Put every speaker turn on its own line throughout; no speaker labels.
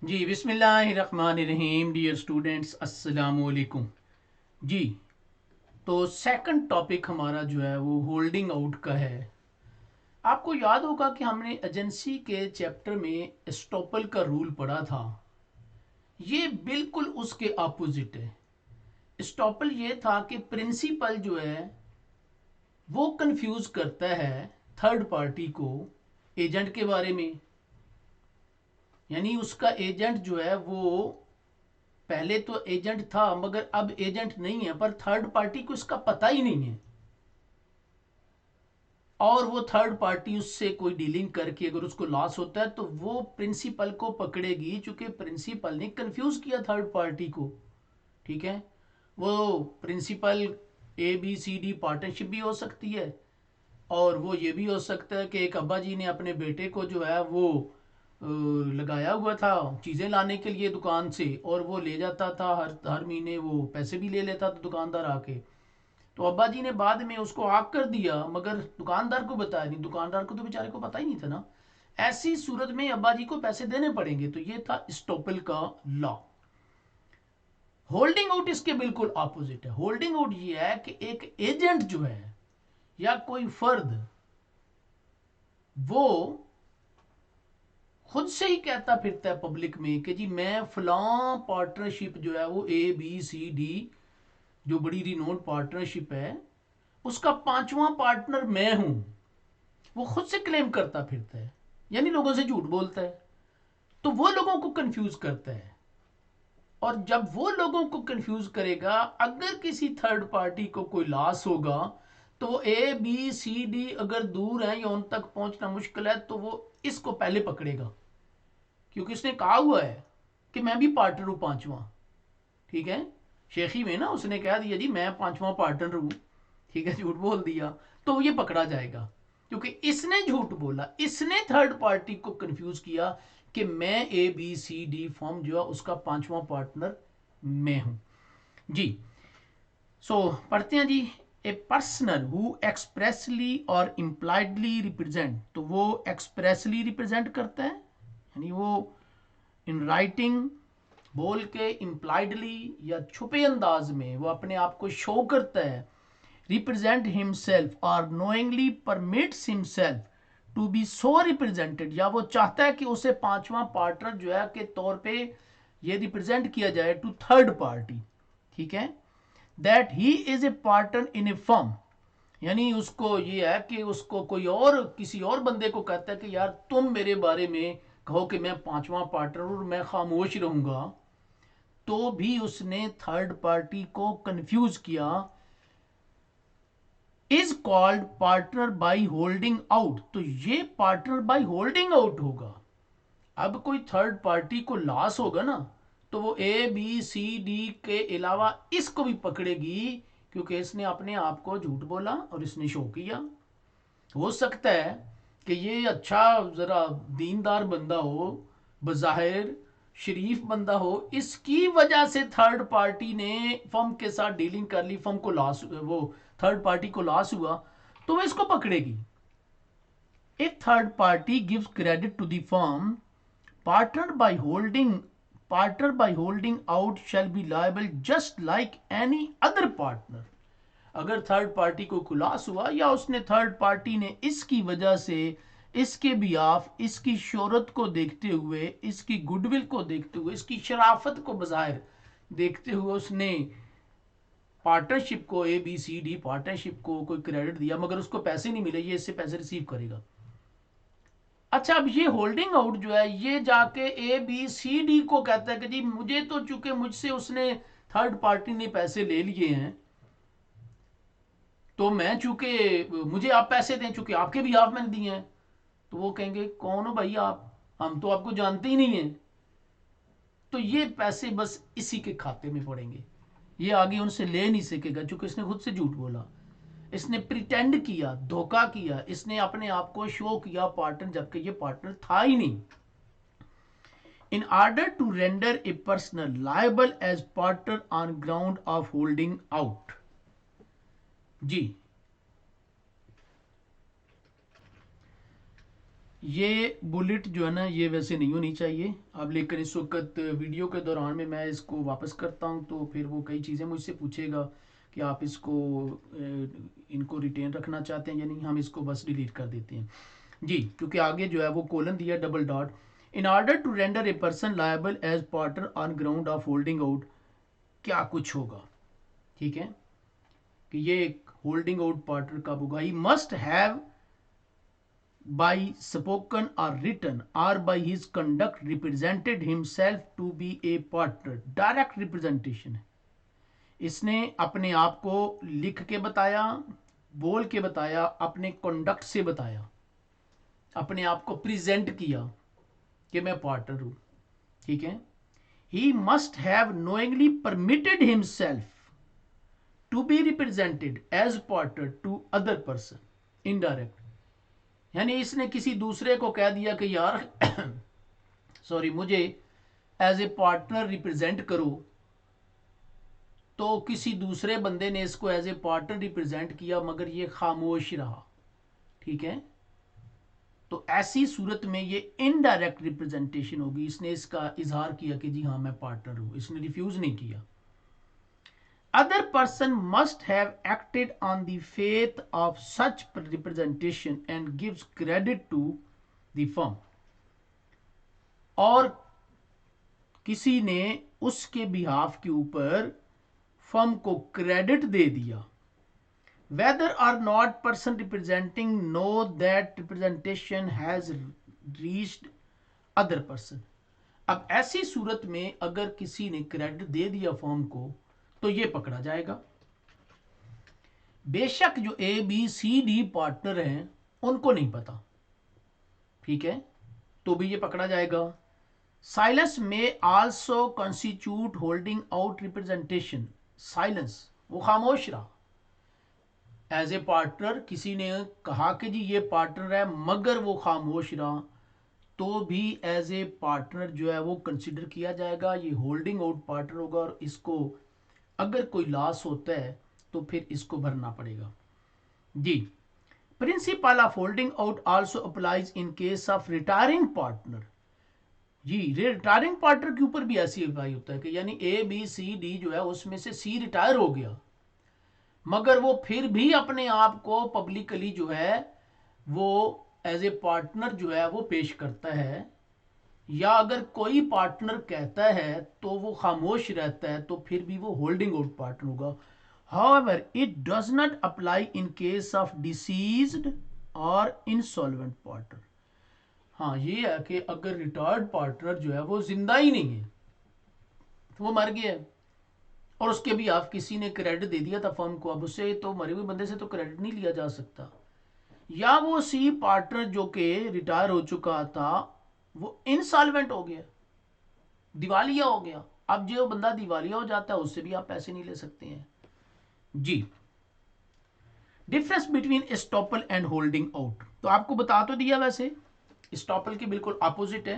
जी बिस्मिल्लाहिर्रहमानिर्रहीम। Dear students, अस्सलाम वालेकुम। जी, तो सेकंड टॉपिक हमारा जो है वो होल्डिंग आउट का है। आपको याद होगा कि हमने एजेंसी के चैप्टर में एस्टॉपल का रूल पढ़ा था। ये बिल्कुल उसके अपोजिट है। एस्टॉपल ये था कि प्रिंसिपल जो है वो कंफ्यूज करता है थर्ड पार्टी को एजेंट के बारे में। यानी उसका एजेंट जो है वो पहले तो एजेंट था मगर अब एजेंट नहीं है, पर थर्ड पार्टी को इसका पता ही नहीं है। और वो थर्ड पार्टी उससे कोई डीलिंग करके अगर उसको लॉस होता है तो वो प्रिंसिपल को पकड़ेगी, चूंकि प्रिंसिपल ने कंफ्यूज किया थर्ड पार्टी को। ठीक है, वो प्रिंसिपल ABCD पार्टनरशिप भी हो सकती है, और वो ये भी हो सकता है कि एक अब्बा जी ने अपने बेटे को जो है वो लगाया हुआ था चीज़ें लाने के लिए दुकान से, और वो ले जाता था हर हर महीने, वो पैसे भी ले लेता था दुकानदार आके। तो अब्बा जी ने बाद में उसको आग कर दिया, मगर दुकानदार को बताया नहीं, दुकानदार को तो बेचारे को पता ही नहीं था ना। ऐसी सूरत में अब्बा जी को पैसे देने पड़ेंगे। तो ये था स्टॉपल का लॉ। होल्डिंग आउट इसके बिल्कुल ऑपोजिट है। होल्डिंग आउट ये है कि एक एजेंट जो है या कोई फर्द, वो खुद से ही कहता फिरता है पब्लिक में कि जी मैं फलां पार्टनरशिप जो है वो ABCD, जो बड़ी रिनोड पार्टनरशिप है, उसका पांचवा पार्टनर मैं हूं। वो खुद से क्लेम करता फिरता है, यानी लोगों से झूठ बोलता है। तो वो लोगों को कंफ्यूज करता है, और जब वो लोगों को कंफ्यूज करेगा, अगर किसी थर्ड पार्टी को कोई लॉस होगा तो ABCD अगर दूर है या उन तक पहुंचना मुश्किल है तो वो इसको पहले पकड़ेगा, क्योंकि उसने कहा हुआ है कि मैं भी पार्टनर हूं पांचवा। ठीक है, शेखी में ना उसने कह दिया जी मैं पांचवा पार्टनर हूं। ठीक है, झूठ बोल दिया, तो ये पकड़ा जाएगा, क्योंकि इसने झूठ बोला, इसने थर्ड पार्टी को कंफ्यूज किया कि मैं ABCD फॉर्म जो है उसका पांचवा पार्टनर मैं हूं। जी, पढ़ते हैं जी। ए पर्सनल हु एक्सप्रेसली और इम्प्लाइडली रिप्रेजेंट, तो वो एक्सप्रेसली रिप्रेजेंट करता है, यानी वो इन राइटिंग बोल के, इम्प्लाइडली या छुपे अंदाज में वो अपने आप को शो करता है, रिप्रेजेंट हिमसेल्फ और knowingly permits himself to be so represented, या वो चाहता है कि उसे पांचवा पार्टनर जो है के तौर पे ये रिप्रेजेंट किया जाए टू थर्ड पार्टी। ठीक है, that he is a partner in A firm, यानी उसको ये है कि उसको कोई और किसी और बंदे को कहता है कि यार तुम मेरे बारे में कहो कि मैं पांचवा पार्टनर और मैं खामोश रहूंगा, तो भी उसने थर्ड पार्टी को कंफ्यूज किया। Is called partner by holding out, तो ये पार्टनर बाय होल्डिंग आउट होगा। अब कोई थर्ड पार्टी को लॉस होगा ना, तो वो ABCD के अलावा इसको भी पकड़ेगी, क्योंकि इसने अपने आप को झूठ बोला और इसने शो किया। हो सकता है कि ये अच्छा जरा दीनदार बंदा हो, बज़ाहिर शरीफ बंदा हो, इसकी वजह से थर्ड पार्टी ने फर्म के साथ डीलिंग कर ली, फर्म को लॉस, वो थर्ड पार्टी को लॉस हुआ, तो वो इसको पकड़ेगी। If third party gives credit to the firm, partner by holding partner by holding out shall be liable just like any other partner। अगर थर्ड पार्टी को खुलास हुआ या उसने थर्ड पार्टी ने इसकी वजह से इसके बियाफ, इसकी शोहरत को देखते हुए, इसकी गुडविल को देखते हुए, इसकी शराफत को बज़ाहिर देखते हुए उसने पार्टनरशिप को, ABCD पार्टनरशिप को कोई क्रेडिट दिया, मगर उसको पैसे नहीं मिले, ये इससे पैसे रिसीव करेगा। अच्छा, अब ये होल्डिंग आउट जो है ये जाके ABCD को कहता है कि जी मुझे तो चूंकि मुझसे उसने थर्ड पार्टी ने पैसे ले लिए हैं, तो मैं चूंकि मुझे आप पैसे दें, चूंकि आपके भी आप मैंने दिए हैं। तो वो कहेंगे कौन हो भाई आप, हम तो आपको जानते ही नहीं है। तो ये पैसे बस इसी के खाते में पड़ेंगे, ये आगे उनसे ले नहीं सकेगा, चूंकि इसने खुद से झूठ बोला, इसने प्रिटेंड किया, धोखा किया, इसने अपने आप को शो किया पार्टनर, जबकि ये पार्टनर था ही नहीं। In order to render a person liable as partner on ground of holding out। जी, ये बुलेट जो है ना ये वैसे नहीं होनी चाहिए अब, लेकिन इस वक्त वीडियो के दौरान में मैं इसको वापस करता हूँ तो फिर वो कई चीज़ें मुझसे पूछेगा कि आप इसको इनको रिटेन रखना चाहते हैं या नहीं, हम इसको बस डिलीट कर देते हैं जी, क्योंकि आगे जो है वो कोलन दिया double dot. In order to render a person liable as partner on ground of holding out, क्या कुछ होगा, ठीक है, कि ये एक होल्डिंग आउट पार्टनर कब होगा, ही must have by spoken or written or by his conduct represented himself to be a partner, direct representation है, इसने अपने आप को लिख के बताया, बोल के बताया, अपने कंडक्ट से बताया, अपने आप को प्रेजेंट किया कि मैं पार्टनर हूं, ठीक है। He must have knowingly permitted himself to be represented as partner to other person indirect, यानी इसने किसी दूसरे को कह दिया कि यार सॉरी मुझे एज ए पार्टनर रिप्रेजेंट करो, तो किसी दूसरे बंदे ने इसको एज ए पार्टनर रिप्रेजेंट किया मगर ये खामोश रहा, ठीक है, तो ऐसी सूरत में ये इनडायरेक्ट रिप्रेजेंटेशन होगी, इसने इसका इजहार किया कि जी हाँ मैं पार्टनर हूं, इसने रिफ्यूज नहीं किया। Other person must have acted on the faith of such representation and gives credit to the firm, और किसी ने उसके बिहाफ के ऊपर फर्म को क्रेडिट दे दिया, whether or not person representing know that representation has reached other person। अब ऐसी सूरत में अगर किसी ने क्रेडिट दे दिया फर्म को तो ये पकड़ा जाएगा। बेशक जो A B C D partner हैं उनको नहीं पता, ठीक है, तो भी ये पकड़ा जाएगा। साइलेंस में also constitute holding out representation, silence वो खामोश रहा एज ए पार्टनर, किसी ने कहा कि जी ये पार्टनर है मगर वो खामोश रहा, तो भी एज ए पार्टनर जो है वो कंसिडर किया जाएगा, ये होल्डिंग आउट पार्टनर होगा और इसको अगर कोई लॉस होता है तो फिर इसको भरना पड़ेगा जी। Principle of holding out also applies in case of retiring partner, जी रिटायरिंग पार्टनर के ऊपर भी ऐसी अप्लाई होता है कि यानी ए बी सी डी जो है उसमें से सी रिटायर हो गया मगर वो फिर भी अपने आप को पब्लिकली जो है वो एज ए पार्टनर जो है वो पेश करता है, या अगर कोई पार्टनर कहता है तो वो खामोश रहता है तो फिर भी वो होल्डिंग आउट पार्टनर होगा। However, it does not apply in case of deceased or insolvent partner। हाँ ये है कि अगर रिटायर्ड पार्टनर जो है वो जिंदा ही नहीं है तो वो मर गया है और उसके भी आप किसी ने क्रेडिट दे दिया था फर्म को, अब उससे तो मरे हुए बंदे से तो क्रेडिट नहीं लिया जा सकता, या वो सी पार्टनर जो कि रिटायर हो चुका था वो इंसॉल्वेंट हो गया, दिवालिया हो गया, अब जो बंदा दिवालिया हो जाता है उससे भी आप पैसे नहीं ले सकते हैं जी। Difference between estoppel and holding out, तो आपको बता तो दिया, वैसे एस्टॉपल के बिल्कुल ऑपोजिट है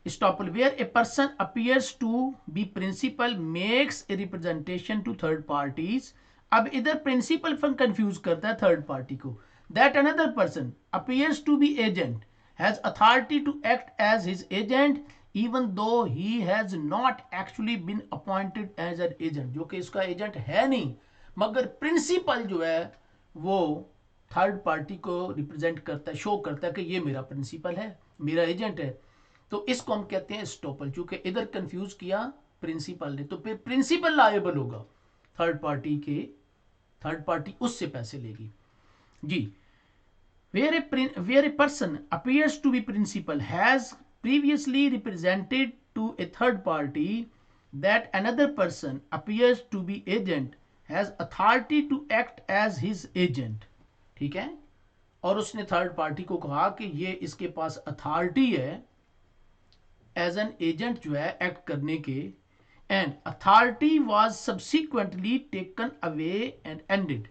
estoppel, where a person appears to be principal makes a representation to third parties. अब इधर प्रिंसिपल फन कंफ्यूज करता है थर्ड पार्टी को, that another person appears to be agent has authority to act as his agent even though he has not actually been appointed as an agent, जो कि इसका agent है नहीं मगर प्रिंसिपल जो है वो थर्ड पार्टी को रिप्रेजेंट करता है, शो करता है कि ये मेरा प्रिंसिपल है, मेरा एजेंट है, तो इसको हम कहते हैं एस्टॉपल, चूंकि इधर कंफ्यूज किया प्रिंसिपल ने तो फिर प्रिंसिपल लायबल होगा थर्ड पार्टी के, थर्ड पार्टी उससे पैसे लेगी जी। where a person appears to be principal has previously represented to a third party that another person appears to be agent has authority to act as his agent, ठीक है, और उसने third party को कहा कि ये इसके पास अथॉरिटी है एज एन एजेंट जो है एक्ट करने के, and authority was subsequently taken away and ended,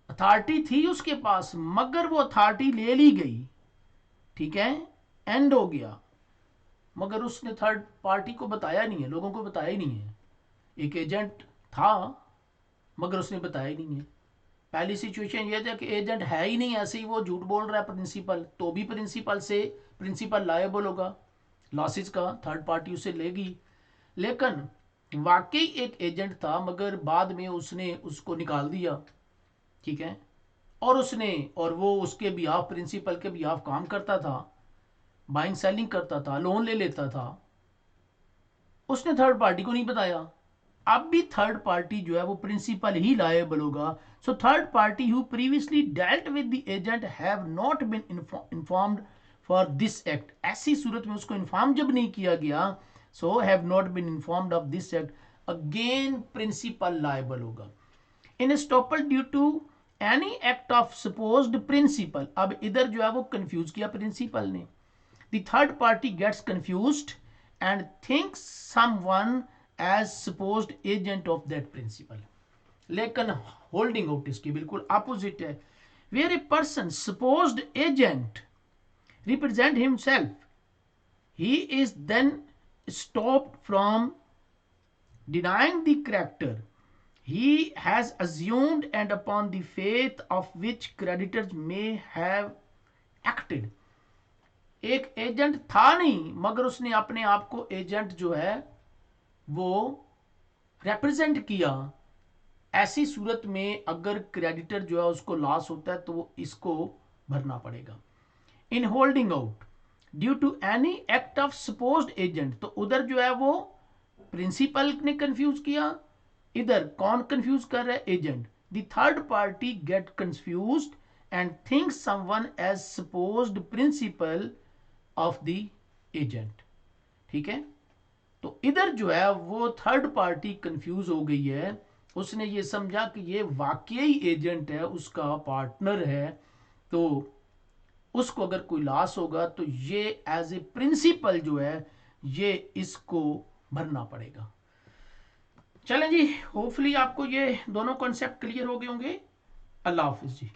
authority थी उसके पास मगर वो अथॉरिटी ले ली गई, ठीक है, एंड हो गया, मगर उसने थर्ड पार्टी को बताया नहीं है, लोगों को बताया ही नहीं है, एक एजेंट था मगर उसने बताया ही नहीं है पहली सिचुएशन ये था कि एजेंट है ही नहीं, ऐसे ही वो झूठ बोल रहा है प्रिंसिपल, तो भी प्रिंसिपल लायबल होगा, लॉसेस का थर्ड पार्टी उसे लेगी। लेकिन वाकई एक एजेंट था मगर बाद में उसने उसको निकाल दिया, ठीक है, और वो उसके बिहाफ, प्रिंसिपल के बिहाफ काम करता था, बाइंग सेलिंग करता था, लोन ले लेता था, उसने थर्ड पार्टी को नहीं बताया। अब भी थर्ड पार्टी जो है वो प्रिंसिपल ही लायबल होगा। So third party who previously dealt with the agent have not been informed for this act, ऐसी सूरत में उसको इन्फॉर्म जब नहीं किया गया, so have not been informed of this act, again principal liable होगा। In estoppel due to any act of supposed principal, अब इधर जो है वो कंफ्यूज किया प्रिंसिपल ने, the third party gets confused and thinks someone as supposed agent of that principle। लेकिन holding out इसकी बिल्कुल अपोजिट है, where a person supposed agent represent himself, he is then stopped from denying the character he has assumed and upon the faith of which creditors may have acted। एक agent था नहीं मगर उसने अपने आप को एजेंट जो है वो रिप्रेजेंट किया, ऐसी सूरत में अगर क्रेडिटर जो है उसको लॉस होता है तो वो इसको भरना पड़ेगा। In holding out due to any act of supposed agent, तो उधर जो है वो प्रिंसिपल ने कंफ्यूज किया, इधर कौन कंफ्यूज कर रहा है, agent. The third party get confused and thinks someone as supposed principal of the agent, ठीक है। तो इधर जो है वो थर्ड पार्टी कंफ्यूज हो गई है, उसने ये समझा कि ये वाकई एजेंट है, उसका पार्टनर है, तो उसको अगर कोई लॉस होगा तो ये एज ए प्रिंसिपल जो है ये इसको भरना पड़ेगा। चलें जी, होपफुली आपको ये दोनों कॉन्सेप्ट क्लियर हो गए होंगे। अल्लाह हाफिज जी।